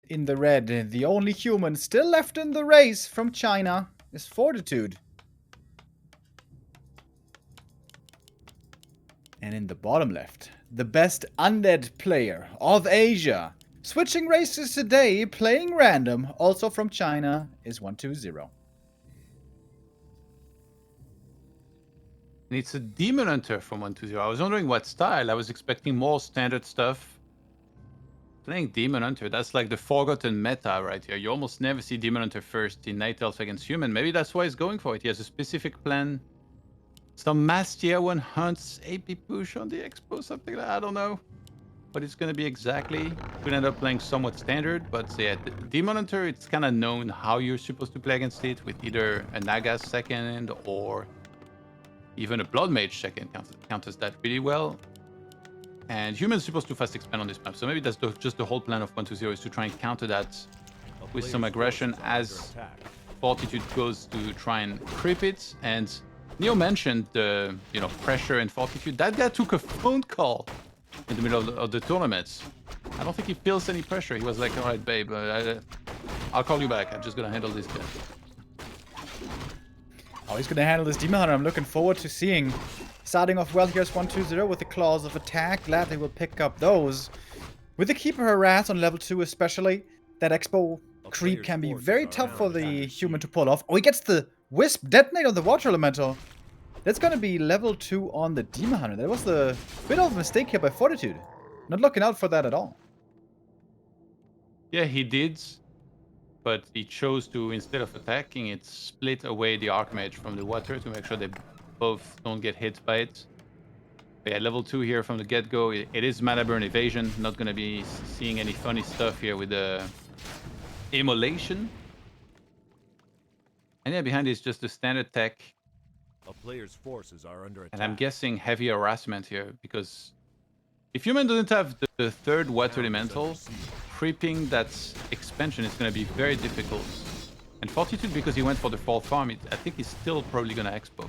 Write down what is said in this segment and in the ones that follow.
in the red. The only human still left in the race from China is Fortitude. And in the bottom left, the best Undead player of Asia. Switching races today, playing random, also from China, is 120. And it's a Demon Hunter from 120. I was wondering what style. I was expecting more standard stuff. Playing Demon Hunter, that's like the forgotten meta right here. You almost never see Demon Hunter first in Night Elf against Human. Maybe that's why he's going for it. He has a specific plan. Some mass tier 1 hunts, AP push on the expo, something like that. I don't know what it's going to be exactly. Could end up playing somewhat standard, but yeah, Demon Hunter, it's kind of known how you're supposed to play against it with either a Naga second or even a Blood Mage second counters that really well. And Human's supposed to fast expand on this map, so maybe that's just the whole plan of 120 is to try and counter that with some aggression as Fortitude goes to try and creep it. And Neo mentioned the pressure and Fortitude. That guy took a phone call in the middle of the tournament. I don't think he feels any pressure. He was like, all right, babe, I'll call you back. I'm just going to handle this guy. Oh, he's going to handle this Demon Hunter. I'm looking forward to seeing. Starting off well, here's 120 with the claws of attack. Glad they will pick up those. With the Keeper Harass on level 2 especially, that Expo creep can be very tough for the human to pull off. Oh, he gets the Wisp detonate on the Water Elemental. That's going to be level 2 on the Demon Hunter. That was a bit of a mistake here by Fortitude. Not looking out for that at all. Yeah, he did. But he chose to, instead of attacking it, split away the Archmage from the water to make sure they both don't get hit by it. But yeah, level 2 here from the get-go. It is mana burn evasion. Not going to be seeing any funny stuff here with the immolation. And yeah, behind is just the standard tech. A player's forces are under attack. And I'm guessing heavy harassment here, because if Human doesn't have the third water elemental, creeping that expansion is going to be very difficult. And Fortitude, because he went for the 4th farm, I think he's still probably going to expo.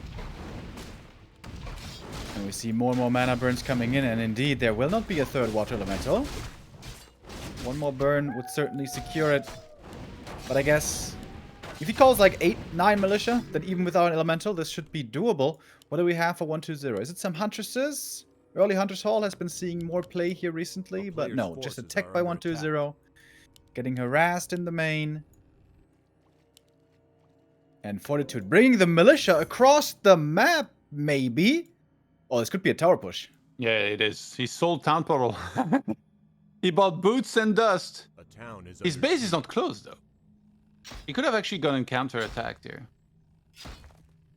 And we see more and more mana burns coming in, and indeed there will not be a third water elemental. One more burn would certainly secure it. But I guess if he calls like 8-9 militia, then even without an elemental, this should be doable. What do we have for 120? Is it some Huntresses? Early Hunters Hall has been seeing more play here recently, but no, just a tech by 120. Getting harassed in the main. And Fortitude bringing the militia across the map, maybe? Oh, this could be a tower push. Yeah, it is. He sold Town Portal. He bought Boots and Dust. His base is not closed, though. He could have actually gone and counter-attacked here.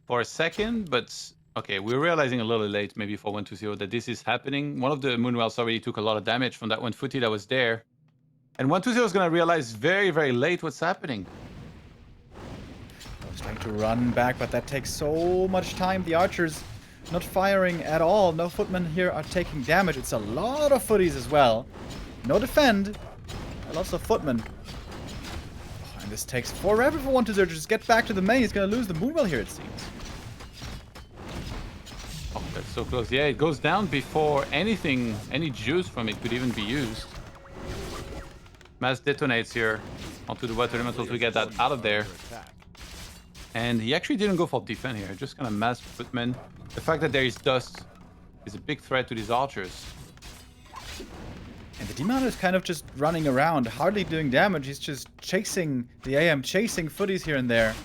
For a second, but... Okay, we're realizing a little late, maybe for 120, that this is happening. One of the Moonwells already took a lot of damage from that one footy that was there. And 120 is going to realize very, very late what's happening. I was trying to run back, but that takes so much time. The archers not firing at all. No footmen here are taking damage. It's a lot of footies as well. No defend. Lots of footmen. Oh, and this takes forever for 120 to just get back to the main. He's going to lose the Moonwell here, it seems. Oh, that's so close. Yeah, it goes down before anything, any juice from it could even be used. Mass detonates here onto the water elemental to get that out of there. And he actually didn't go for defend here, just kind of mass footmen. The fact that there is dust is a big threat to these archers. And the Demon is kind of just running around, hardly doing damage. He's just chasing the AM, chasing footies here and there.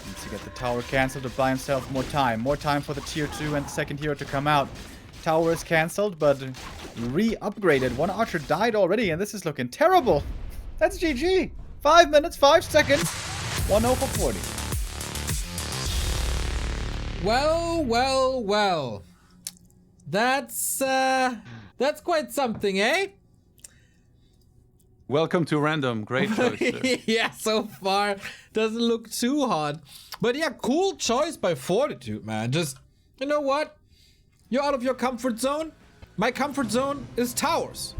Needs to get the tower cancelled to buy himself more time. More time for the tier 2 and the second hero to come out. Tower is cancelled, but re-upgraded. One archer died already, and this is looking terrible. That's GG. 5 minutes, 5 seconds. 1-0 for 40. Well, well, well. That's quite something, eh? Welcome to Random. Great choice, sir. Yeah, so far doesn't look too hard. But yeah, cool choice by Fortitude, man. Just, you know what? You're out of your comfort zone. My comfort zone is towers.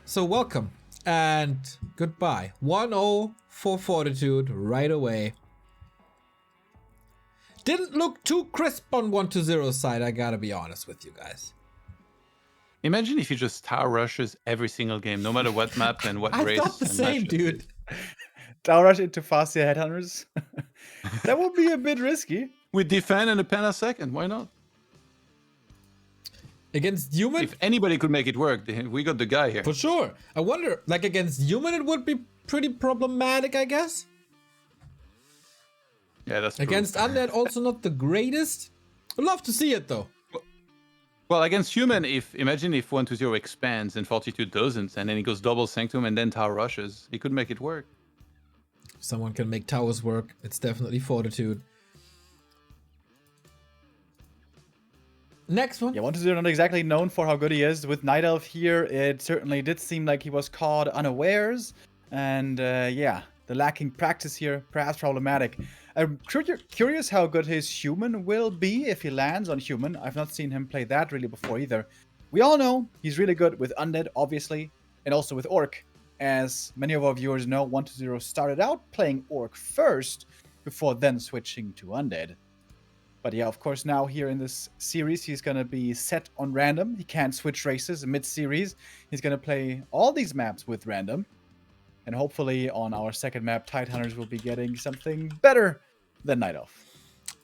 So welcome and goodbye. 1-0 for Fortitude right away. Didn't look too crisp on 1-0 side, I gotta be honest with you guys. Imagine if he just tower rushes every single game, no matter what map and what I race. thought the and same, match it dude. is. Tower rush into Fastia Headhunters. That would be a bit risky. We defend in a pentasecond. Why not? Against human? If anybody could make it work, we got the guy here. For sure. I wonder, like against human, it would be pretty problematic, I guess. Yeah, that's true. Against undead, also not the greatest. I'd love to see it though. Well, against human, imagine if 1-2-0 expands and Fortitude doesn't, and then he goes double Sanctum and then tower rushes. He could make it work. If someone can make towers work, it's definitely Fortitude. Next one. Yeah, 1-0 not exactly known for how good he is. With Night Elf here, it certainly did seem like he was caught unawares. And yeah, the lacking practice here, perhaps problematic. I'm curious how good his human will be if he lands on human. I've not seen him play that really before either. We all know he's really good with Undead, obviously, and also with Orc. As many of our viewers know, 1-0 started out playing Orc first, before then switching to Undead. But yeah, of course, now here in this series, he's going to be set on random. He can't switch races mid-series. He's going to play all these maps with random. And hopefully on our second map, Tidehunters will be getting something better than Night Elf.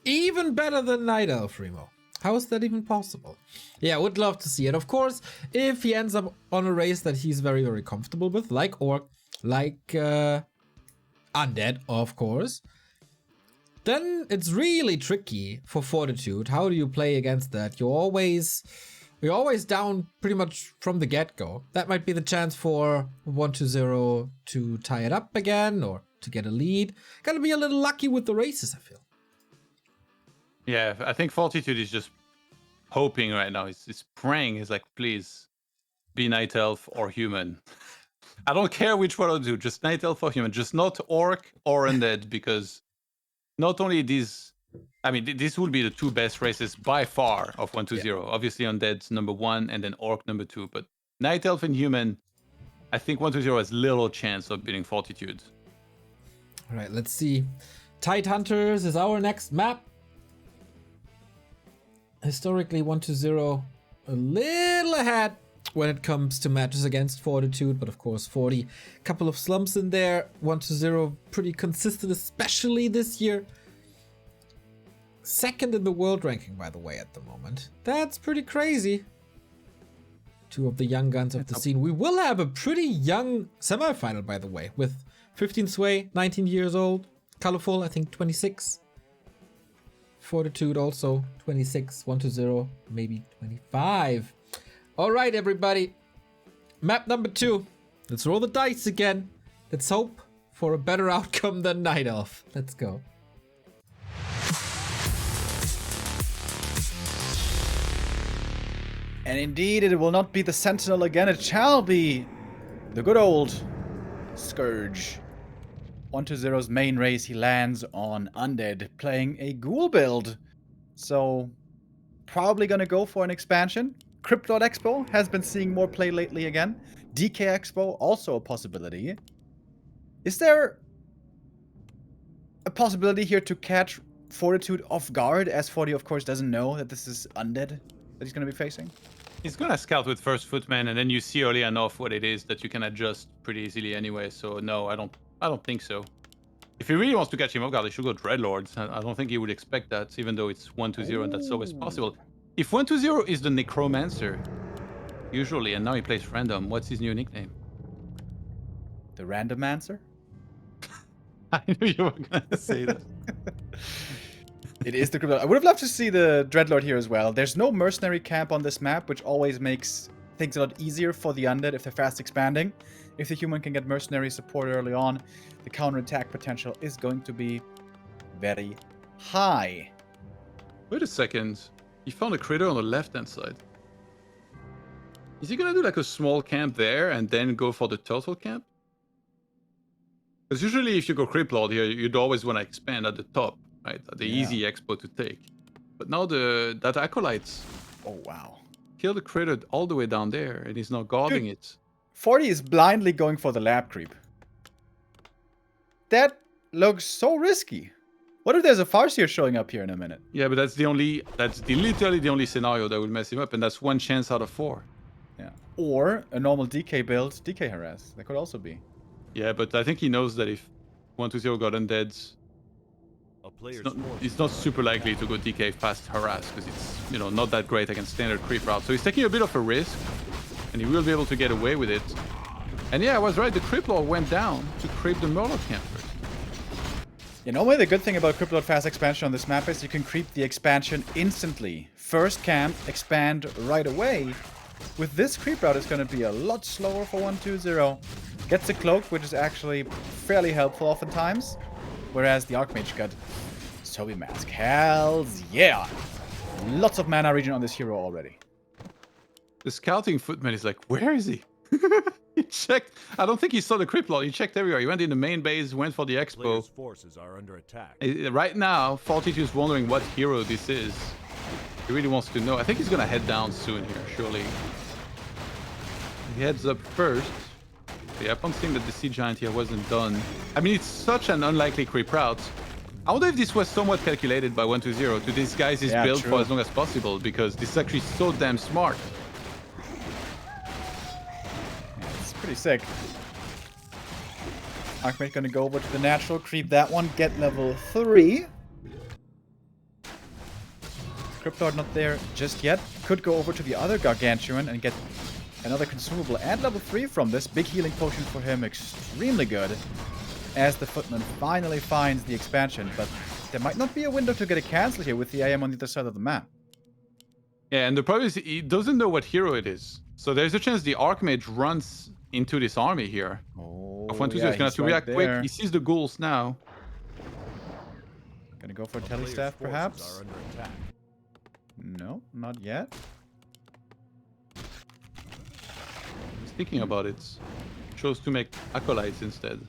Even better than Night Elf, Remo. How is that even possible? Yeah, would love to see it. Of course, if he ends up on a race that he's very, very comfortable with, like Orc, like Undead, of course, then it's really tricky for Fortitude. How do you play against that? You're always down pretty much from the get-go. That might be the chance for 1-2-0 to tie it up again or to get a lead. Gotta be a little lucky with the races, I feel. Yeah, I think Fortitude is just hoping right now. He's praying. He's like, please, be Night Elf or Human. I don't care which one I'll do. Just Night Elf or Human. Just not Orc or Undead, because not only these... I mean, this will be the two best races by far of 1-2-0. Yeah. Obviously, Undead's number 1 and then Orc number 2. But Night Elf and Human, I think 1-2-0 has little chance of beating Fortitude. All right, let's see. Tidehunters is our next map. Historically, 1-2-0 a little ahead when it comes to matches against Fortitude, but of course 40, couple of slumps in there. 1-2-0 pretty consistent, especially this year. Second in the world ranking, by the way, at the moment. That's pretty crazy. Two of the young guns of the scene. We will have a pretty young semifinal, by the way, with 15 Sway, 19 years old. Colorful, I think 26. Fortitude also 26, 1-2-0, maybe 25. All right, everybody. Map number 2. Let's roll the dice again. Let's hope for a better outcome than Night Elf. Let's go. And indeed, it will not be the Sentinel again. It shall be the good old Scourge. 1-2-0's main race, he lands on Undead, playing a Ghoul build. So, probably gonna go for an expansion. Cryptod Expo has been seeing more play lately again. DK Expo, also a possibility. Is there a possibility here to catch Fortitude off guard, as 40 of course doesn't know that this is Undead that he's gonna be facing? He's gonna scout with first footman, and then you see early enough what it is that you can adjust pretty easily anyway. So no, I don't think so. If he really wants to catch him off guard, he should go Dreadlords. I don't think he would expect that, even though it's 1-2-0 and that's always possible. If 1-2-0 is the Necromancer, usually, and now he plays random, what's his new nickname? The Random Answer? I knew you were gonna say that. It is the Cryptod. I would have loved to see the Dreadlord here as well. There's no mercenary camp on this map, which always makes things a lot easier for the Undead if they're fast expanding. If the human can get mercenary support early on, the counterattack potential is going to be very high. Wait a second. He found a critter on the left-hand side. Is he gonna do like a small camp there and then go for the turtle camp? Because usually if you go Cryptlord here, you'd always want to expand at the top, right? The easy expo to take. But now that Acolytes... Oh, wow. Kill the critter all the way down there, and he's not guarding it. 40 is blindly going for the lab creep. That looks so risky. What if there's a Farseer showing up here in a minute? Yeah, but that's literally the only scenario that would mess him up, and that's one chance out of 4. Or a normal DK build, DK harass. That could also be. Yeah, but I think he knows that if 120 got undead, A player's it's forces not are super under likely attack. to go DK fast harass because it's, you know, not that great against standard creep route. So he's taking a bit of a risk, and he will be able to get away with it. And yeah, I was right. The creep lord went down to creep the Murloc camp first. Yeah, normally the good thing about Crypt Lord Fast expansion on this map is you can creep the expansion instantly. First camp, expand right away. With this creep route, it's going to be a lot slower for 120. Gets a cloak, which is actually fairly helpful oftentimes. Whereas the Archmage got Sobi Mask. Hells yeah! Lots of mana regen on this hero already. The scouting footman is like, where is he? He checked. I don't think he saw the creep lord. He checked everywhere. He went in the main base, went for the expo. Player's forces are under attack. Right now, Fortitude is wondering what hero this is. He really wants to know. I think he's gonna head down soon here, surely. He heads up first. Yeah, upon seeing that the Sea Giant here wasn't done. I mean, it's such an unlikely creep route. I wonder if this was somewhat calculated by 120 to disguise his build for as long as possible, because this is actually so damn smart. It's pretty sick. Archmage gonna go over to the natural, creep that one, get level 3. Crypt Lord not there just yet. Could go over to the other Gargantuan and get another consumable and level 3 from this. Big healing potion for him, extremely good. As the Footman finally finds the expansion, but there might not be a window to get a cancel here with the AM on the other side of the map. Yeah, and the problem is he doesn't know what hero it is. So there's a chance the Archmage runs into this army here. Oh, 120 yeah, is gonna have to he's right react there. quick. He sees the ghouls now. Gonna go for A player's Telestaff, forces perhaps? are under attack. No, not yet. He's thinking about it. Chose to make acolytes instead.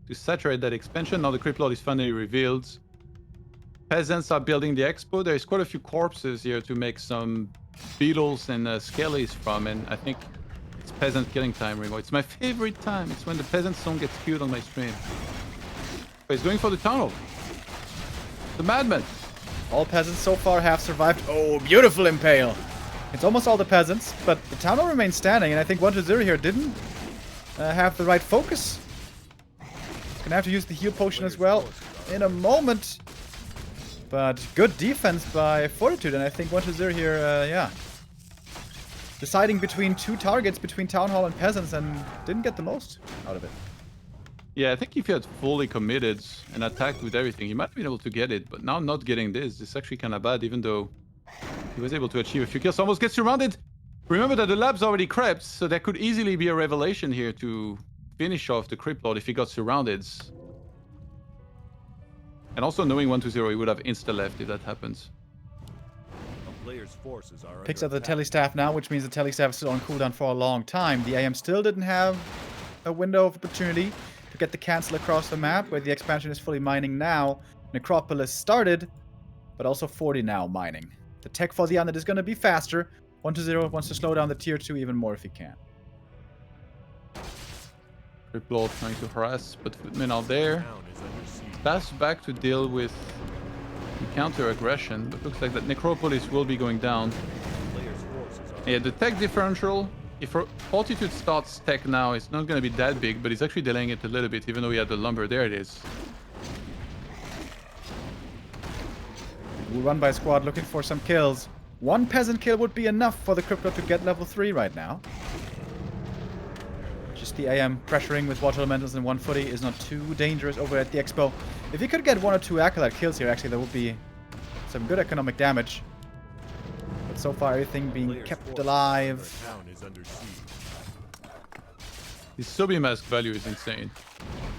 To saturate that expansion. Now the Crypt Lord is finally revealed. Peasants are building the expo. There's quite a few corpses here to make some beetles and skellies from, and I think it's peasant killing time, Remo. It's my favorite time. It's when the peasant song gets queued on my stream. But he's going for the tunnel. The madman. All peasants so far have survived. Oh, beautiful impale. It's almost all the peasants, but the town hall remains standing, and I think 120 here didn't have the right focus. He's gonna have to use the heal potion as well in a moment. But good defense by Fortitude, and I think 120 here, yeah. Deciding between two targets, between Town Hall and Peasants, and didn't get the most out of it. Yeah, I think if he had fully committed and attacked with everything, he might have been able to get it. But now not getting this is actually kind of bad, even though he was able to achieve a few kills. Almost gets surrounded. Remember that the lab's already crept, so there could easily be a revelation here to finish off the Crypt Lord if he got surrounded. And also knowing 120, he would have insta-left if that happens. A player's forces are Picks under up the attack. Telestaff now, which means the Telestaff is still on cooldown for a long time. The AM still didn't have a window of opportunity to get the cancel across the map, where the expansion is fully mining now. Necropolis started, but also 40 now mining. The tech for the Undead is going to be faster. 120 wants to slow down the tier 2 even more if he can. Crypt Lord trying to harass, but Footmen are there. Town is under siege. Pass back to deal with the counter-aggression, but looks like that Necropolis will be going down. Player's forces are Yeah, the tech differential, if Fortitude starts tech now, it's not going to be that big, but he's actually delaying it a little bit, even though he had the lumber. There it is. We'll run by squad looking for some kills. One peasant kill would be enough for the Crypto to get level 3 right now. Just the AM pressuring with water elementals and 140 is not too dangerous over at the expo. If he could get 1 or 2 acolyte kills here, actually, there would be some good economic damage. But so far, everything being player's kept forces alive. under town is under siege. His Sobi mask value is insane.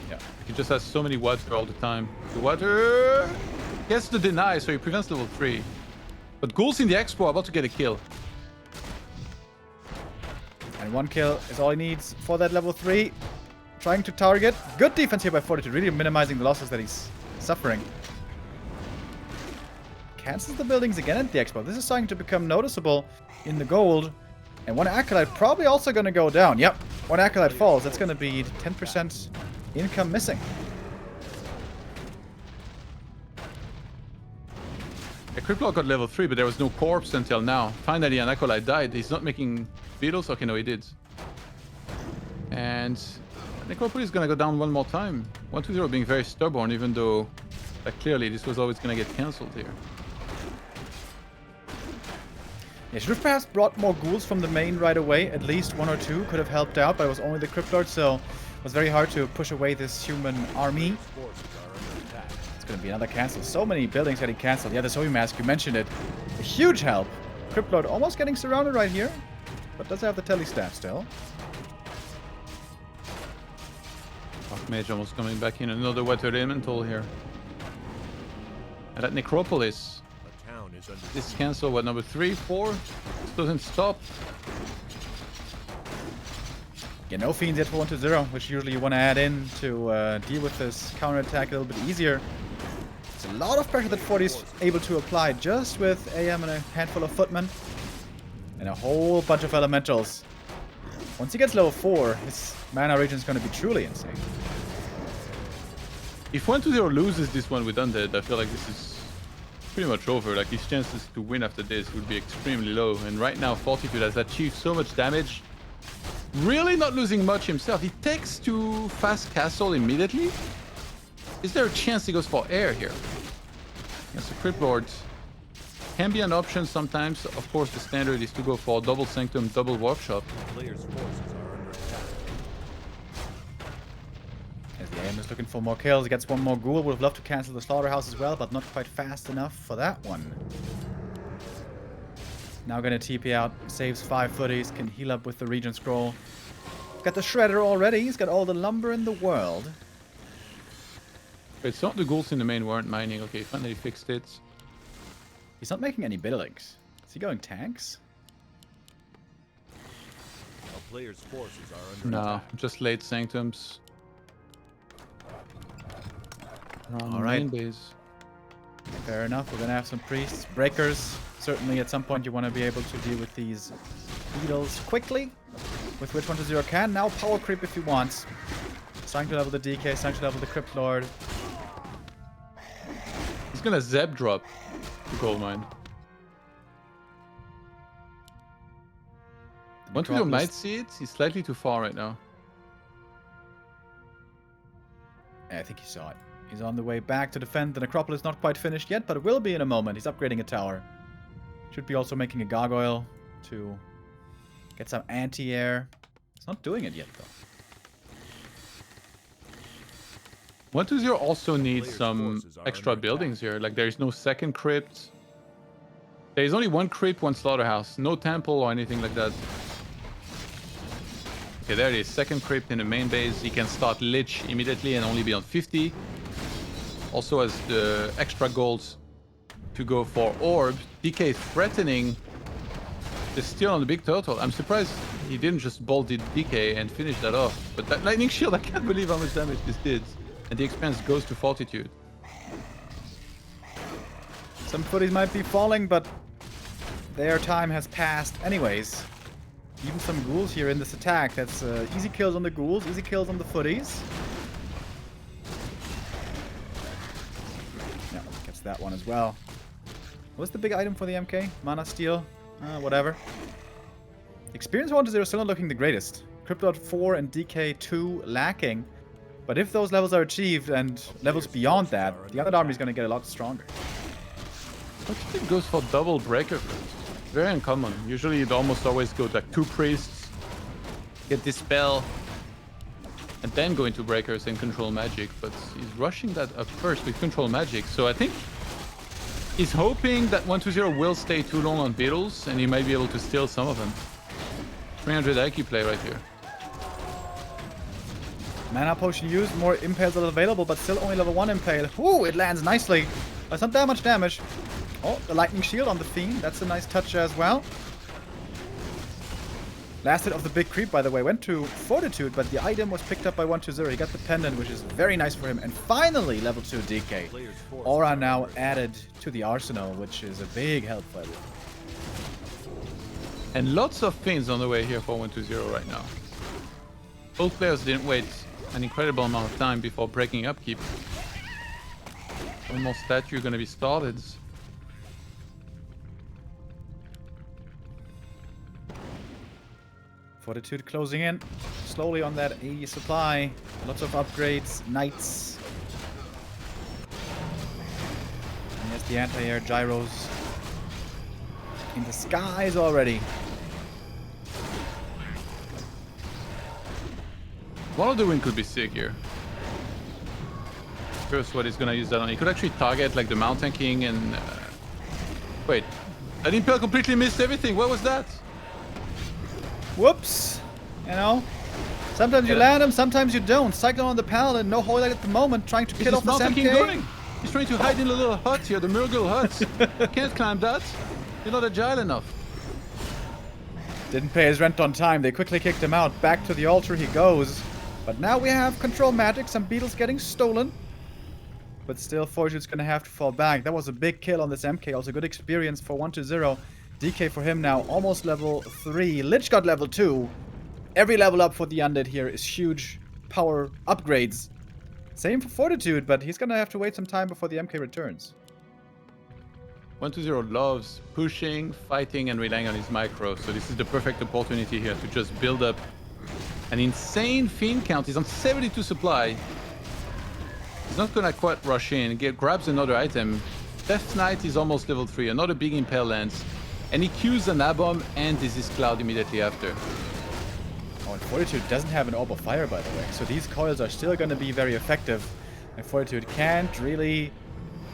Yeah. He just has so many water all the time. The water gets the deny, so he prevents level 3. But ghouls in the expo are about to get a kill. And 1 kill is all he needs for that level 3. Trying to target. Good defense here by Fortitude, really minimizing the losses that he's suffering. Cancels the buildings again at the expo. This is starting to become noticeable in the gold. And 1 acolyte probably also going to go down. Yep, 1 acolyte falls. That's going to be 10% income missing. A Crypt Lord got level 3, but there was no corpse until now. Finally, an acolyte died. He's not making beetles. Okay, no, he did. And Necropolis is gonna go down one more time. 120 being very stubborn, even though clearly this was always gonna get cancelled here. Yeah, should have perhaps brought more ghouls from the main right away. At least 1 or 2 could have helped out, but it was only the Crypt Lord, so it was very hard to push away this human army. Forces are under attack. It's going to be another cancel. So many buildings getting cancelled. Yeah, the Zoe Mask, you mentioned it. A huge help. Crypt Lord almost getting surrounded right here, but does have the tele staff still. Archmage almost coming back in. Another Water Elemental here. And that Necropolis. A town is under This siege. cancel, what, number 3, 4? This doesn't stop. Yeah, no Fiends yet for 120, which usually you want to add in to deal with this counterattack a little bit easier. It's a lot of pressure that 40 is able to apply just with AM and a handful of footmen. And a whole bunch of elementals. Once he gets level 4, his mana regen is going to be truly insane. If 120 loses this one with Undead, I feel like this is pretty much over. Like, his chances to win after this would be extremely low. And right now, Fortitude has achieved so much damage. Really not losing much himself. He takes to fast castle immediately. Is there a chance he goes for air here? Yes, the Crypt Lord can be an option sometimes. Of course, the standard is to go for double Sanctum, double Workshop. Players' forces are under attack. As the AM is looking for more kills, he gets one more ghoul. Would have loved to cancel the slaughterhouse as well, but not quite fast enough for that one. Now gonna TP out, saves 5 footies, can heal up with the Regen Scroll. Got the Shredder already, he's got all the lumber in the world. Wait, some of the ghouls in the main weren't mining. Okay, finally fixed it. He's not making any Biddlings. Is he going tanks? A player's forces are under No, attack. just late Sanctums. All right. Main base. Fair enough, we're gonna have some priests. Breakers. Certainly at some point you want to be able to deal with these beetles quickly. With which 120 can. Now power creep if he wants. Starting to level the DK, starting to level the Crypt Lord. He's gonna Zeb drop the gold mine. One to Necropolis- might see it. He's slightly too far right now. Yeah, I think he saw it. He's on the way back to defend. The Necropolis not quite finished yet, but it will be in a moment. He's upgrading a tower. Should be also making a gargoyle to get some anti-air. It's not doing it yet, though. 120 also needs Players' some forces are extra under buildings here. Like, there is no second crypt. There is only one crypt, one slaughterhouse. No temple or anything like that. Okay, there it is. Second crypt in the main base. He can start Lich immediately and only be on 50. Also has the extra golds to go for Orb. DK is threatening the steal on the big turtle. I'm surprised he didn't just bolt the DK and finish that off. But that lightning shield, I can't believe how much damage this did. And the expense goes to Fortitude. Some footies might be falling, but their time has passed anyways. Even some ghouls here in this attack. That's easy kills on the ghouls, easy kills on the footies. Yeah, gets that one as well. What's the big item for the MK? Mana Steel? Whatever. Experience 1-0 still not looking the greatest. Crypt Lord 4 and DK 2 lacking. But if those levels are achieved and levels beyond that, the other army is going to get a lot stronger. Fortitude goes for double breaker first. Very uncommon. Usually you'd almost always go like 2 priests, get Dispel, and then go into breakers and control magic. But he's rushing that up first with control magic. So I think he's hoping that 120 will stay too long on beetles and he might be able to steal some of them. 300 IQ play right here. Mana potion used, more impales are available, but still only level 1 impale. Ooh, it lands nicely. That's not that much damage. Oh, the lightning shield on the Fiend. That's a nice touch as well. Last hit of the big creep, by the way, went to Fortitude, but the item was picked up by 120. He got the pendant, which is very nice for him. And finally, level 2 DK. Players' forces Aura are now under added to the arsenal, which is a big help for everyone. And lots of things on the way here for 120 right now. Both players didn't wait an incredible amount of time before breaking upkeep. One more statue gonna be started. Fortitude closing in slowly on that 80 supply. Lots of upgrades, knights. And there's the anti-air gyros in the skies already. One of the win could be sick here. Curious what he's gonna use that on. He could actually target like the Mountain King and... Wait, that Impel completely missed everything. What was that? Whoops. You know, sometimes you land them, sometimes you don't. Cyclone on the Paladin, no holy light at the moment, trying to kill off this Mountain King MK. going? He's trying to hide in a little hut here, the Murgle hut. Can't climb that. You're not agile enough. Didn't pay his rent on time. They quickly kicked him out. Back to the altar he goes. But now we have control magic. Some beetles getting stolen. But still, Fortitude's gonna have to fall back. That was a big kill on this MK. Also good experience for 1-0. DK for him now, almost level 3. Lich got level 2. Every level up for the Undead here is huge power upgrades. Same for Fortitude, but he's gonna have to wait some time before the MK returns. 1-0 loves pushing, fighting, and relying on his micro. So this is the perfect opportunity here to just build up an insane fiend count. He's on 72 supply. He's not gonna quite rush in. Grabs another item. Death Knight is almost level 3. Another big Impale lance. And he cues an Abom and Disease Cloud immediately after. Oh, and Fortitude doesn't have an Orb of Fire, by the way. So these coils are still gonna be very effective. And Fortitude can't really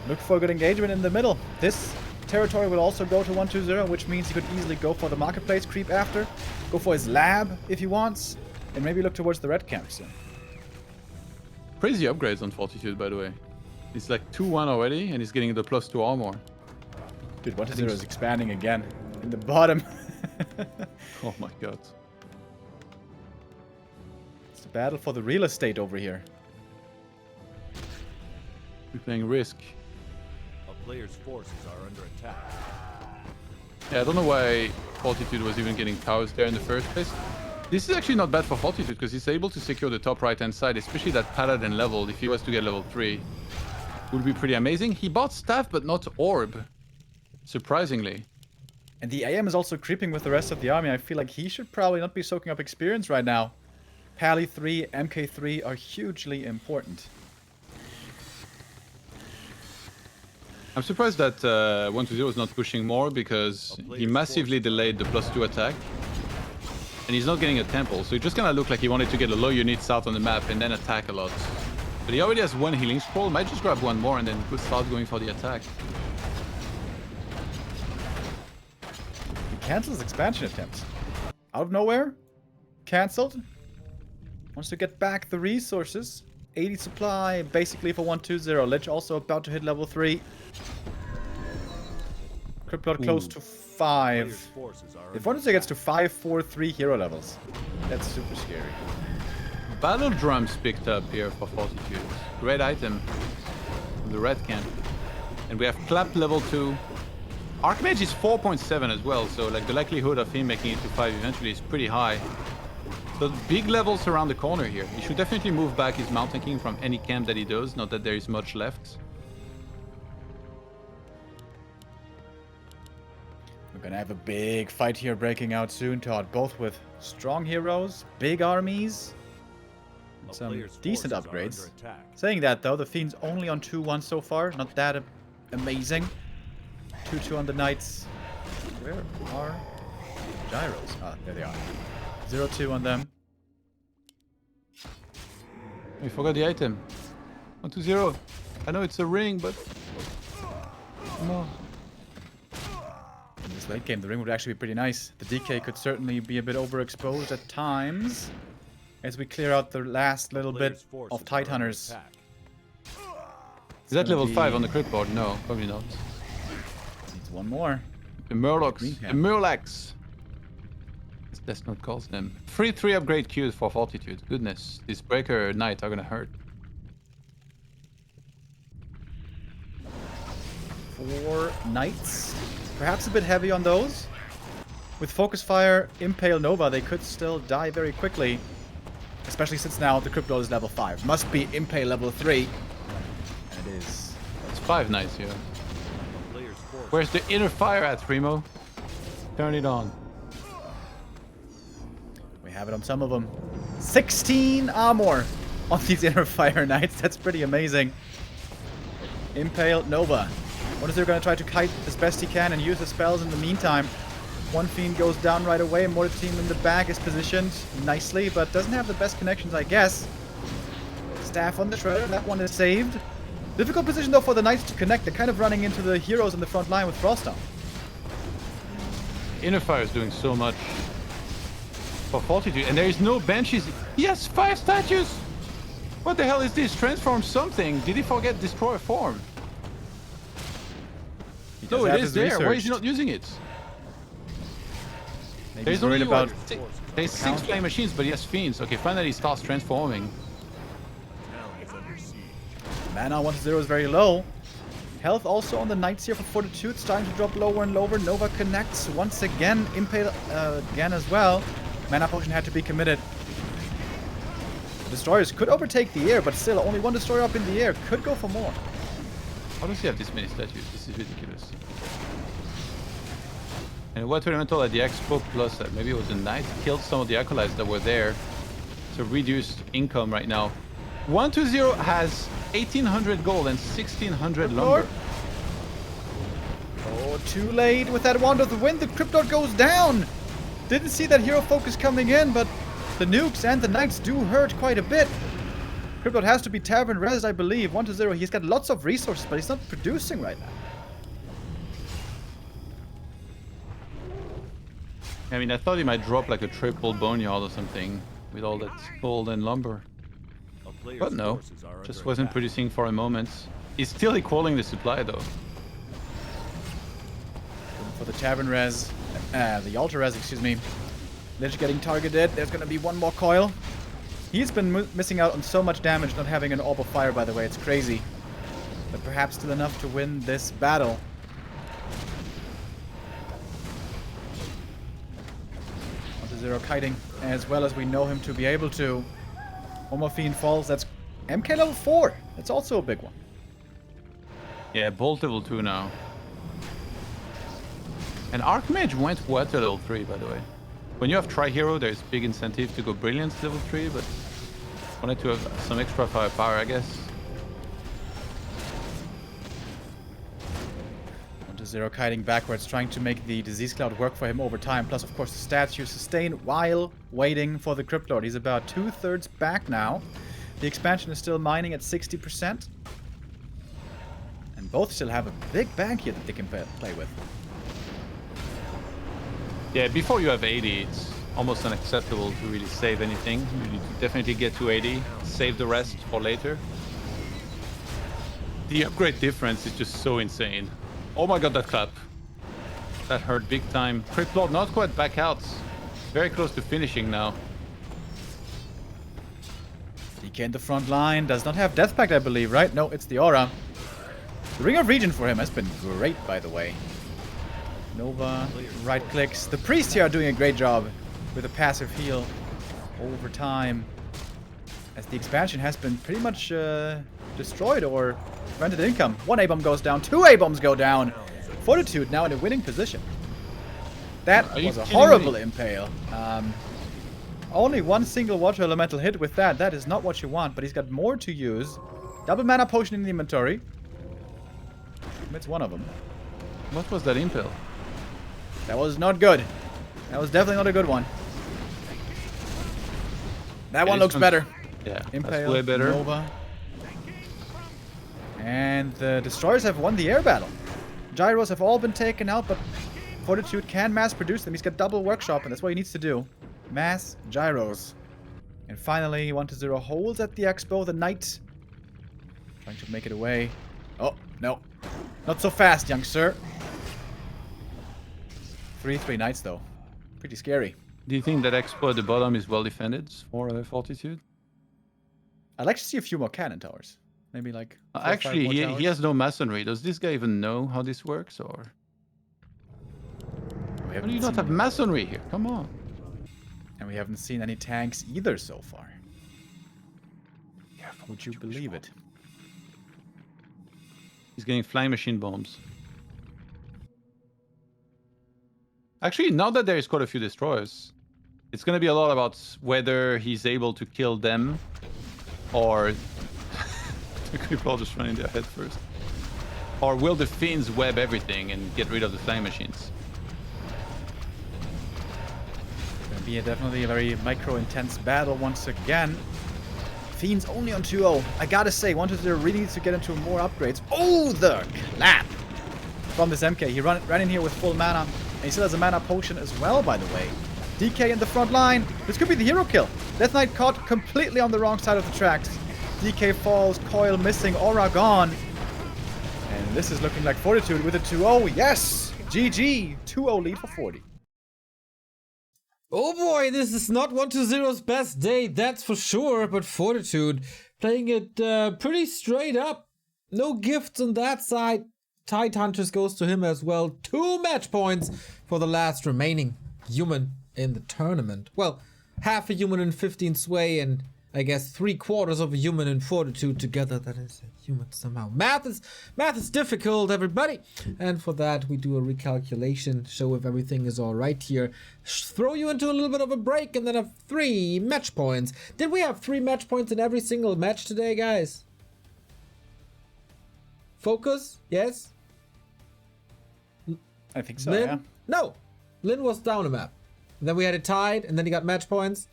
look for a good engagement in the middle. This territory will also go to 1-2-0, which means he could easily go for the marketplace creep after. Go for his lab if he wants. And maybe look towards the red camp soon. Crazy upgrades on Fortitude, by the way. He's like 2-1 already, and he's getting the +2 armor. Dude, 1-0 is expanding again. In the bottom. Oh my god. It's a battle for the real estate over here. We're playing Risk. A player's forces are under attack. Yeah, I don't know why Fortitude was even getting towers there in the first place. This is actually not bad for Fortitude because he's able to secure the top right hand side, especially that Paladin level. If he was to get level 3, would be pretty amazing. He bought Staff but not Orb, surprisingly. And the AM is also creeping with the rest of the army. I feel like he should probably not be soaking up experience right now. Pally 3, MK3 are hugely important. I'm surprised that 1-2-0 is not pushing more because he massively delayed the +2 attack. And he's not getting a temple, so it just kind of looked like he wanted to get a low unit south on the map and then attack a lot. But he already has one healing scroll, might just grab one more and then start going for the attack. He cancels expansion attempts. Out of nowhere? Cancelled? Wants to get back the resources. 80 supply, basically for 1-2-0. Lich also about to hit level 3. Cryptlord close to 5. Forces are If Fortitude gets to 5, 4, 3 hero levels, that's super scary. Battle drums picked up here for Fortitude. Great item from the red camp. And we have Clap level 2. Archmage is 4.7 as well, so like the likelihood of him making it to 5 eventually is pretty high. So big levels around the corner here. He should definitely move back his Mountain King from any camp that he does, not that there is much left. We're gonna have a big fight here breaking out soon, Todd. Both with strong heroes, big armies, and some decent upgrades. Saying that though, the Fiend's only on 2-1 so far. Not that amazing. 2-2 on the Knights. Where are Gyros? Ah, there they are. 0-2 on them. We forgot the item. 1-2-0. I know it's a ring, but... Come on. In this late game, the ring would actually be pretty nice. The DK could certainly be a bit overexposed at times. As we clear out the last little bit of Tide Hunters. Is that level 5 on the crit board? No, probably not. Needs one more. The Murlocs. The Murlacs. That's not calls them. 3 upgrade queues for Fortitude. Goodness. This Breaker Knight are gonna hurt. 4 Knights. Perhaps a bit heavy on those. With Focus Fire, Impale Nova, they could still die very quickly. Especially since now the Crypto is level 5. Must be Impale level 3. And it is. It's 5 Knights here. Where's the inner fire at, Primo? Turn it on. have it on some of them. 16 armor on these inner fire knights. That's pretty amazing. Impale Nova. What is he going to try to kite as best he can and use the spells in the meantime? One fiend goes down right away. Mortar team in the back is positioned nicely, but doesn't have the best connections, I guess. Staff on the shredder. That one is saved. Difficult position though for the knights to connect. They're kind of running into the heroes in the front line with Frostdown. Inner Fire is doing so much for Fortitude, and there is no Banshees. He has 5 statues! What the hell is this? Transform something. Did he forget Destroyer form? No, it is there. Why is he not using it? Maybe There's he's worried only about... There's 6 flame machines, but he has fiends. Okay, finally he starts transforming. Mana 1-0 is very low. Health also on the knights here for Fortitude, starting to drop lower and lower. Nova connects once again. Impale again as well. Mana potion had to be committed. The destroyers could overtake the air, but still only one destroyer up in the air. Could go for more. How does he have this many statues? This is ridiculous. And Water Elemental at the Expo plus maybe it was a knight, killed some of the acolytes that were there. So reduced income right now. 120 has 1800 gold and 1600 lumber. Oh, too late with that Wand of the Wind. The Cryptod goes down. Didn't see that hero focus coming in, but the nukes and the knights do hurt quite a bit. Cryptod has to be Tavern Res, I believe. 1-0. He's got lots of resources, but he's not producing right now. I mean, I thought he might drop like a triple boneyard or something with all that gold and lumber. But no, just wasn't producing for a moment. He's still equaling the supply though. For the Tavern Res, the Altar Res, excuse me. Lich getting targeted. There's going to be one more coil. He's been missing out on so much damage not having an Orb of Fire, by the way. It's crazy. But perhaps still enough to win this battle. Zero kiting as well as we know him to be able to. One more Fiend falls. That's MK level 4. That's also a big one. Yeah, Bolt level 2 now. And Archmage went what to level 3, by the way. When you have Tri-Hero, there's big incentive to go Brilliance level 3, but wanted to have some extra firepower, I guess. 1-0 kiting backwards, trying to make the Disease Cloud work for him over time. Plus, of course, the stats you sustain while waiting for the Crypt Lord. He's about 2/3 back now. The expansion is still mining at 60%. And both still have a big bank here that they can play with. Yeah, before you have 80, it's almost unacceptable to really save anything. You need to definitely get to 80, save the rest for later. The upgrade difference is just so insane. Oh my god, that clap. That hurt big time. Crypt Lord not quite back out. Very close to finishing now. DK in the front line. Does not have Death Pact, I believe, right? No, it's the Aura. The Ring of Regen for him has been great, by the way. Nova, right clicks. The Priests here are doing a great job with a passive heal over time. As the expansion has been pretty much destroyed or prevented income. One A-bomb goes down. 2 A-bombs go down. Fortitude now in a winning position. That was a horrible impale. Only one single water elemental hit with that. That is not what you want, but he's got more to use. Double mana potion in the inventory. It's one of them. What was that impale? That was not good. That was definitely not a good one. That one looks better. Yeah, Impale, that's way better. Nova. And the destroyers have won the air battle. Gyros have all been taken out, but Fortitude can mass produce them. He's got double workshop, and that's what he needs to do. Mass gyros. And finally, 1-0 holds at the expo. The knight trying to make it away. Oh, no. Not so fast, young sir. 3-3 knights, though. Pretty scary. Do you think that expo at the bottom is well defended for Fortitude? I'd like to see a few more cannon towers. Maybe like 4 or 5 Actually, more he towers. has no masonry. Does this guy even know how this works, or how do you not have masonry here? Come on. And we haven't seen any tanks either so far. Would you believe it? He's getting flying machine bombs. Actually, now that there is quite a few destroyers, It's gonna be a lot about whether he's able to kill them, or the people just running their head first. Or will the Fiends web everything and get rid of the flame machines? Gonna be definitely a very micro-intense battle once again. Fiends only on 2-0. I gotta say, 1-0 really needs to get into more upgrades. Oh, the clap from this MK. He ran in here with full mana. And he still has a mana potion as well, by the way. DK in the front line. This could be the hero kill. Death Knight caught completely on the wrong side of the tracks. DK falls, coil missing, aura gone. And this is looking like Fortitude with a 2-0. Yes! GG! 2-0 lead for 40. Oh boy, this is not 1-0's best day, that's for sure, but Fortitude playing it pretty straight up. No gifts on that side. Tide Hunters goes to him as well. 2 match points for the last remaining human in the tournament. Well, half a human in 15 sway and I guess 3/4 of a human in Fortitude together. That is a human somehow. Math is difficult, everybody. And for that, we do a recalculation, show if everything is all right here. Throw you into a little bit of a break and then have 3 match points. Did we have 3 match points in every single match today, guys? Focus? Yes? I think so, Lin? yeah. No. Lin was down a map. And then we had it tied, and then he got match points.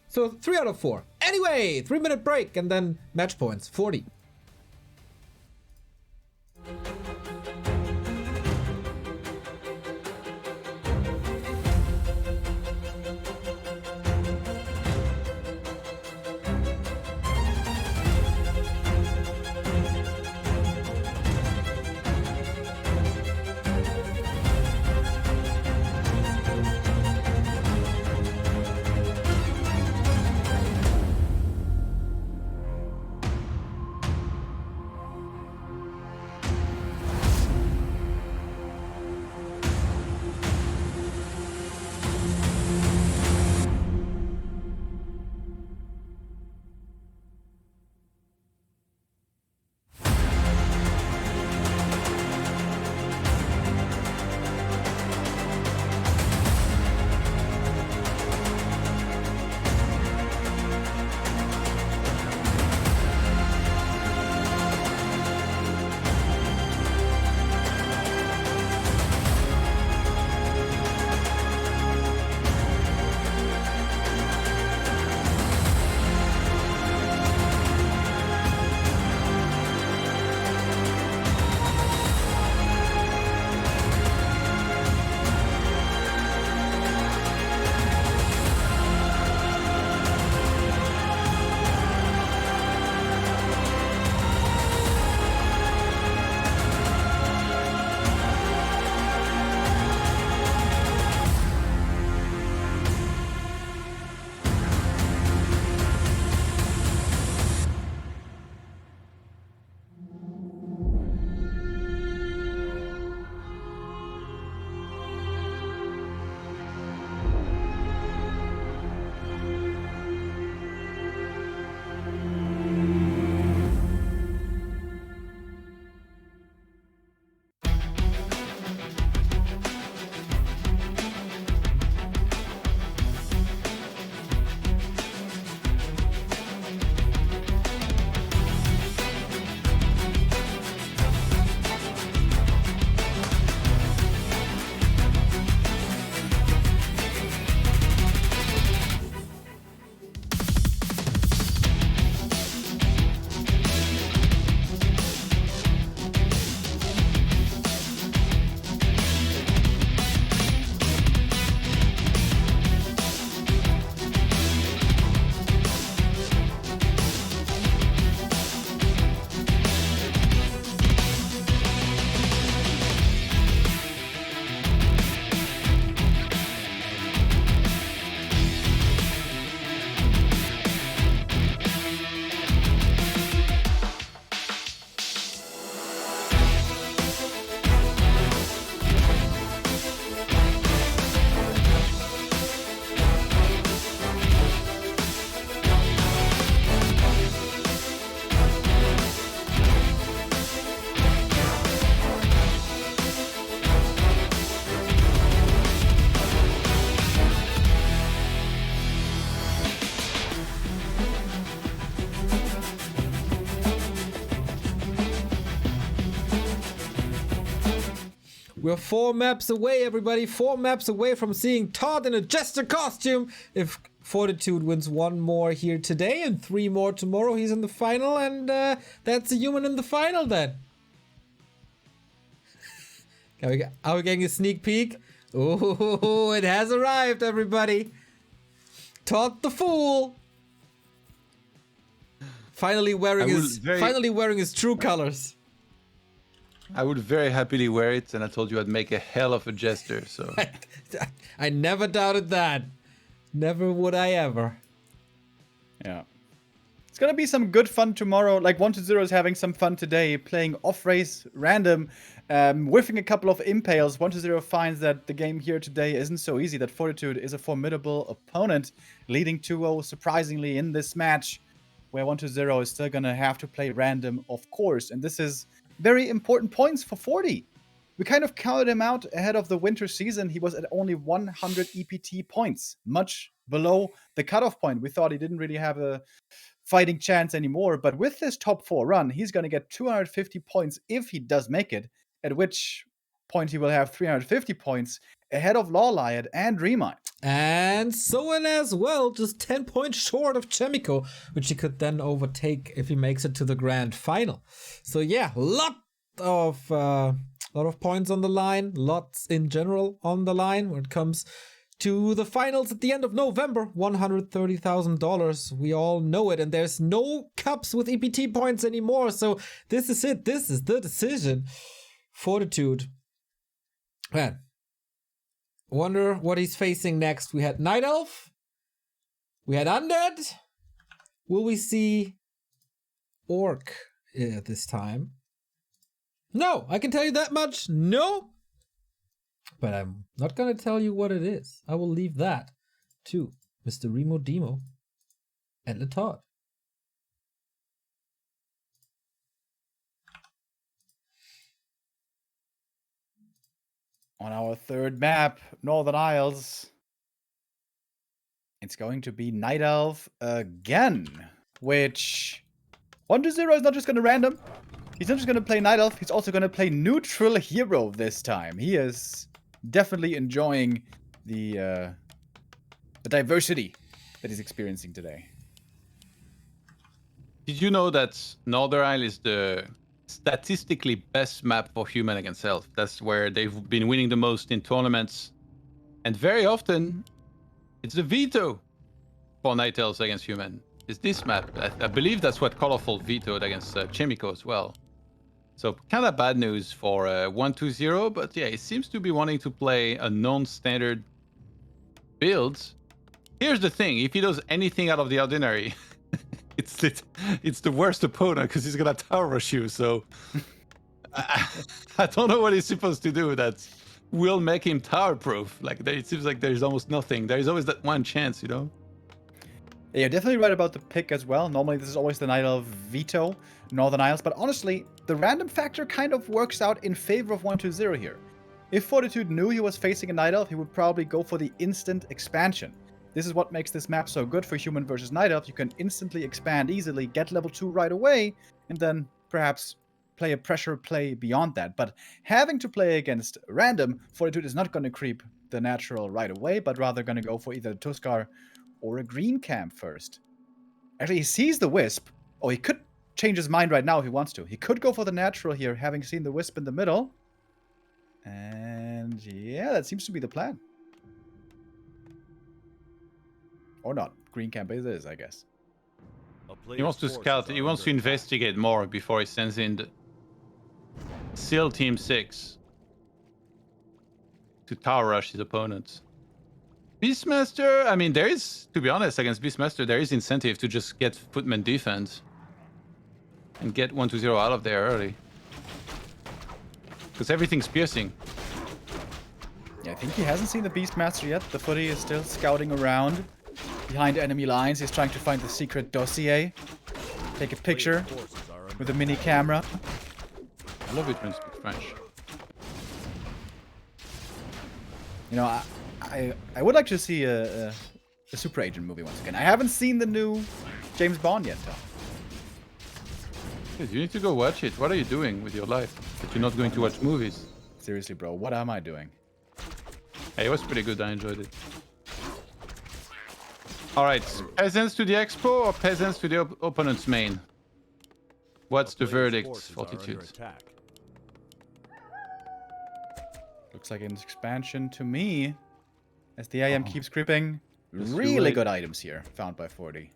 So 3 out of 4. Anyway, 3-minute break, and then match points. 40. We're 4 maps away, everybody. 4 maps away from seeing Todd in a jester costume. If Fortitude wins 1 more here today and 3 more tomorrow, he's in the final, and that's a human in the final then. Are we getting a sneak peek? Oh, it has arrived, everybody. Todd the Fool. Finally wearing his true colors. I would very happily wear it, and I told you I'd make a hell of a jester, so... I never doubted that. Never would I ever. Yeah. It's gonna be some good fun tomorrow. Like 1-0 is having some fun today, playing off-race, random, whiffing a couple of impales. 1-0 finds that the game here today isn't so easy, that Fortitude is a formidable opponent, leading 2-0 surprisingly in this match, where 1-0 is still gonna have to play random, of course. And this is very important points for 40. We kind of counted him out ahead of the winter season. He was at only 100 EPT points, much below the cutoff point. We thought he didn't really have a fighting chance anymore, but with this top 4 run, he's going to get 250 points if he does make it, at which point he will have 350 points ahead of Lawliad and DreamHack. And Soen as well, just 10 points short of Chemico, which he could then overtake if he makes it to the grand final. So yeah, lot of points on the line, lots in general on the line when it comes to the finals at the end of November. $130,000. We all know it, and there's no cups with EPT points anymore. So this is it. This is the decision. Fortitude. Man, wonder what he's facing next. We had Night Elf. We had Undead. Will we see Orc this time? No, I can tell you that much. No. But I'm not going to tell you what it is. I will leave that to Mr. Remo Demo and the Todd. On our 3rd map, Northern Isles, it's going to be Night Elf again, which 1-0 is not just going to random. He's not just going to play Night Elf, he's also going to play Neutral Hero this time. He is definitely enjoying the diversity that he's experiencing today. Did you know that Northern Isle is the statistically best map for human against elf? That's where they've been winning the most in tournaments. And very often, it's the veto for Night Elves against human. It's this map. I believe that's what Colorful vetoed against Chemico as well. So kind of bad news for 1-2-0, but yeah, he seems to be wanting to play a non-standard build. Here's the thing, if he does anything out of the ordinary, it's the worst opponent because he's gonna tower rush you, so I don't know what he's supposed to do that will make him tower proof. Like it seems like there's almost nothing. There's always that one chance, you know? Yeah, you're definitely right about the pick as well. Normally this is always the Night Elf veto, Northern Isles, but honestly, the random factor kind of works out in favor of 1-2-0 here. If Fortitude knew he was facing a Night Elf, he would probably go for the instant expansion. This is what makes this map so good for human versus Night Elf. You can instantly expand easily, get level 2 right away, and then perhaps play a pressure play beyond that. But having to play against random, Fortitude is not going to creep the natural right away, but rather going to go for either a Tuskar or a green camp first. Actually, he sees the Wisp. Oh, he could change his mind right now if he wants to. He could go for the natural here, having seen the Wisp in the middle. And yeah, that seems to be the plan. Or not. Green camp it is, I guess. He wants to scout. He wants to investigate more before he sends in the SEAL Team 6 to tower rush his opponents. Beastmaster, I mean, there is, to be honest, against Beastmaster, there is incentive to just get footman defense and get 1-2-0 out of there early. Because everything's piercing. Yeah, I think he hasn't seen the Beastmaster yet. The footy is still scouting around behind enemy lines. He's trying to find the secret dossier. Take a picture with a mini camera. I love it when you speak French. You know, I would like to see a Super Agent movie once again. I haven't seen the new James Bond yet, Tom. Dude, you need to go watch it. What are you doing with your life that you're not going to watch movies? Seriously, bro, what am I doing? Hey, it was pretty good. I enjoyed it. All right, peasants to the expo or peasants to the opponent's main? What's the verdict, Fortitude? Looks like an expansion to me. As the AM keeps creeping. Just Really wait. good items here found by 40.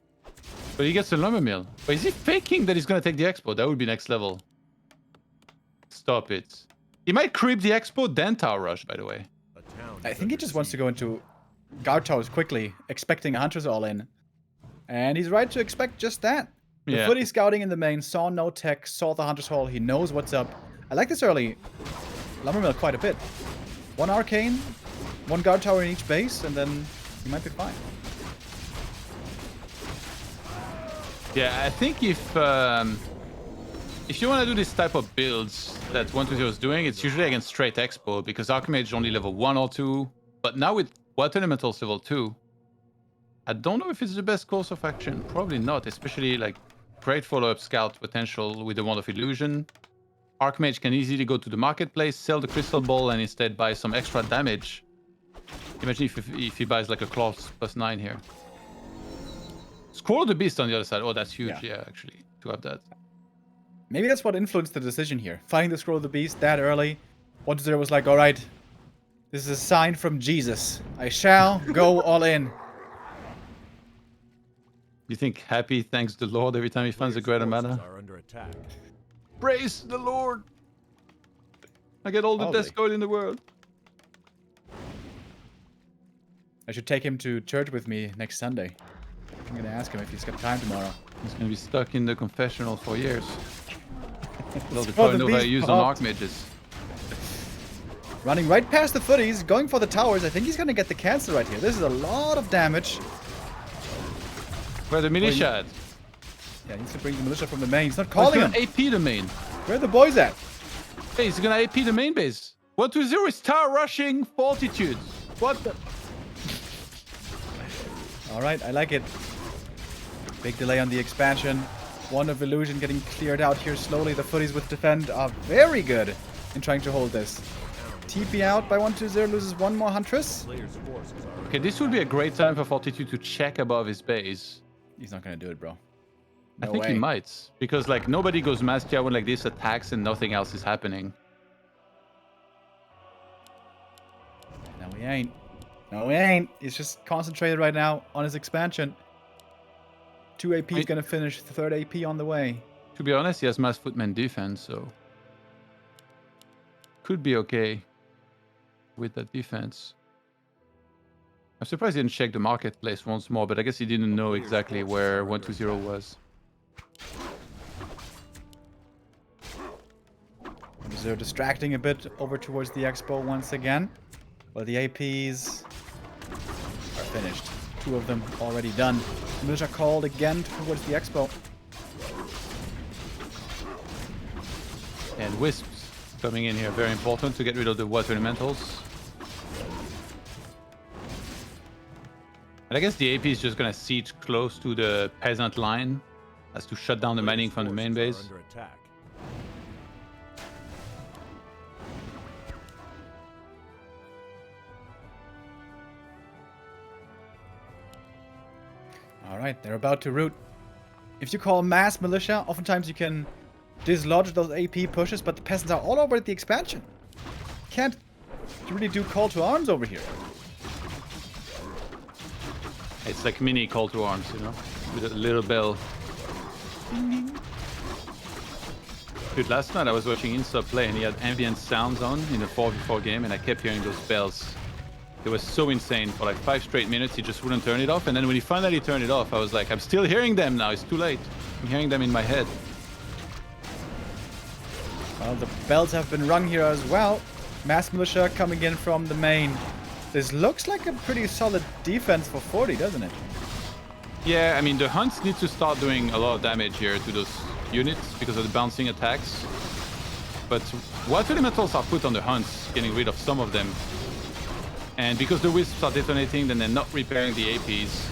But he gets a lumber mill. But is he faking that he's gonna take the expo? That would be next level. Stop it. He might creep the expo, then tower rush, by the way. I think he just wants to go into guard towers quickly, expecting hunters all in. And he's right to expect just that. The Yeah. footy scouting in the main, saw no tech, saw the hunter's hall, he knows what's up. I like this early lumber mill quite a bit. One arcane, one guard tower in each base, and then he might be fine. Yeah, I think if you want to do this type of builds that 120 is doing, it's usually against straight expo because Archmage only level 1 or 2. But now with Water Elementals level 2, I don't know if it's the best course of action. Probably not, especially like great follow-up scout potential with the Wand of Illusion. Archmage can easily go to the marketplace, sell the Crystal Ball, and instead buy some extra damage. Imagine if he buys like a Claws +9 here. Scroll the Beast on the other side. Oh, that's huge. Yeah, actually, to have that. Maybe that's what influenced the decision here. Finding the Scroll of the Beast that early. 120 was like, alright, this is a sign from Jesus. I shall go all in. You think Happy thanks the Lord every time he finds a greater mana? Are under attack. Praise the Lord! I get all the Probably. death gold in the world. I should take him to church with me next Sunday. I'm gonna ask him if he's got time tomorrow. He's gonna be stuck in the confessional for years. Well, they For probably the know how to beast use popped. on Archmages. Running right past the footies, going for the towers. I think he's gonna get the cancel right here. This is a lot of damage. Where the militia at? Yeah, he needs to bring the militia from the main. He's not Oh, calling he's him. gonna AP the main. Where are the boys at? Hey, he's gonna AP the main base. 120 is tower rushing Fortitude. What the? Alright, I like it. Big delay on the expansion. Wand of Illusion getting cleared out here slowly. The footies with defend are very good in trying to hold this. TP out by 120, loses one more Huntress. Player's forces are Okay, this would be a great time for Fortitude to check above his base. He's not gonna do it, bro. I No think way. he might. Because, like, nobody goes Mass Tier when, like, this attacks and nothing else is happening. No, he ain't. No, he ain't. He's just concentrated right now on his expansion. 2 AP is gonna finish. The 3rd AP on the way. To be honest, he has Mass Footman defense, so... could be okay with that defense. I'm surprised he didn't check the marketplace once more, but I guess he didn't know exactly where 120 was. They're distracting a bit over towards the expo once again. Well, the APs are finished. 2 of them already done. Militia called again towards the expo. And Wisps coming in here, very important to get rid of the water elementals. And I guess the AP is just gonna siege close to the peasant line as to shut down the mining from the main base. under attack. Alright, they're about to root. If you call mass militia, oftentimes you can dislodge those AP pushes, but the peasants are all over at the expansion. Can't really do call to arms over here. It's like mini call to arms, you know, with a little bell. Dude, last night I was watching Insta play and he had ambient sounds on in the 4v4 game and I kept hearing those bells. It was so insane. For like 5 straight minutes, he just wouldn't turn it off. And then when he finally turned it off, I was like, I'm still hearing them now. It's too late. I'm hearing them in my head. Well, the bells have been rung here as well. Mass militia coming in from the main. This looks like a pretty solid defense for 40, doesn't it? Yeah, I mean, the hunts need to start doing a lot of damage here to those units because of the bouncing attacks. But water elementals are put on the hunts, getting rid of some of them. And because the wisps are detonating, then they're not repairing the APs.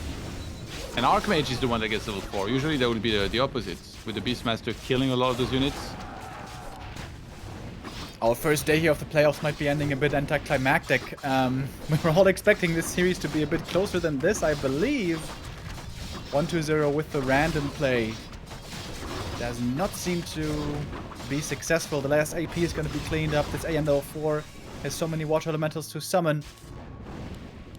And Archmage is the one that gets level 4. Usually that would be the opposite, with the Beastmaster killing a lot of those units. Our first day here of the playoffs might be ending a bit anticlimactic. We were all expecting this series to be a bit closer than this, I believe. 1-2-0 with the random play. Does not seem to be successful. The last AP is going to be cleaned up. This AM04 has so many water elementals to summon.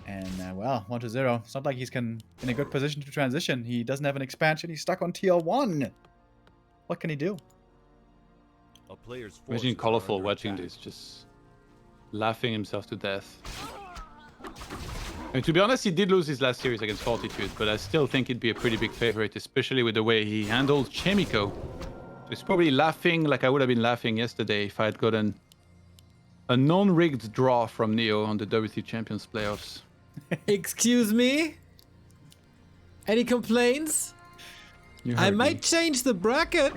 And, well, 1-0. It's not like he's in a good position to transition. He doesn't have an expansion. He's stuck on tier 1. What can he do? A player's Imagine forces are Colorful under watching attack. this, just laughing himself to death. I mean, to be honest, he did lose his last series against Fortitude, but I still think he'd be a pretty big favorite, especially with the way he handled Chemico. So he's probably laughing like I would have been laughing yesterday if I had gotten a non-rigged draw from Neo on the WC Champions playoffs. Excuse me? Any complaints? You I heard might me. change the bracket.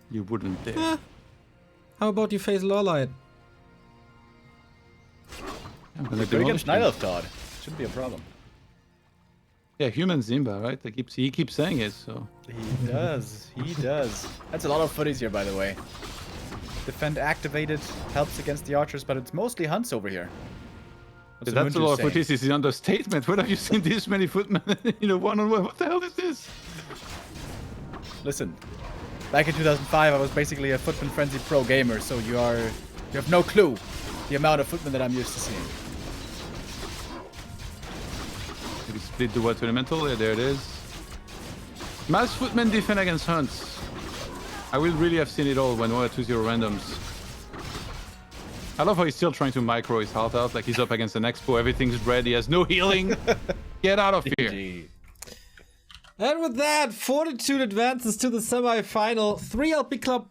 You wouldn't dare. Eh. How about you face Lawlight? I'm gonna Good demolish against him. Night Elf God. Shouldn't be a problem. Yeah, human Zimba, right? He keeps saying it, so. He does. He does. That's a lot of footies here, by the way. Defend activated helps against the archers, but it's mostly hunts over here. What's That's a lot of saying? footies. This is an understatement. When have you seen this many footmen in a one-on-one? What the hell is this? Listen, back in 2005, I was basically a Footman Frenzy pro gamer, so you have no clue the amount of footmen that I'm used to seeing. Did he split the water elemental? Yeah, there it is. Mass footmen defend against hunts. I will really have seen it all when 1-2-0 randoms. I love how he's still trying to micro his health out, like he's up against an expo, everything's red, he has no healing. Get out of here. GG. And with that, Fortitude advances to the semi-final. 3 LP Club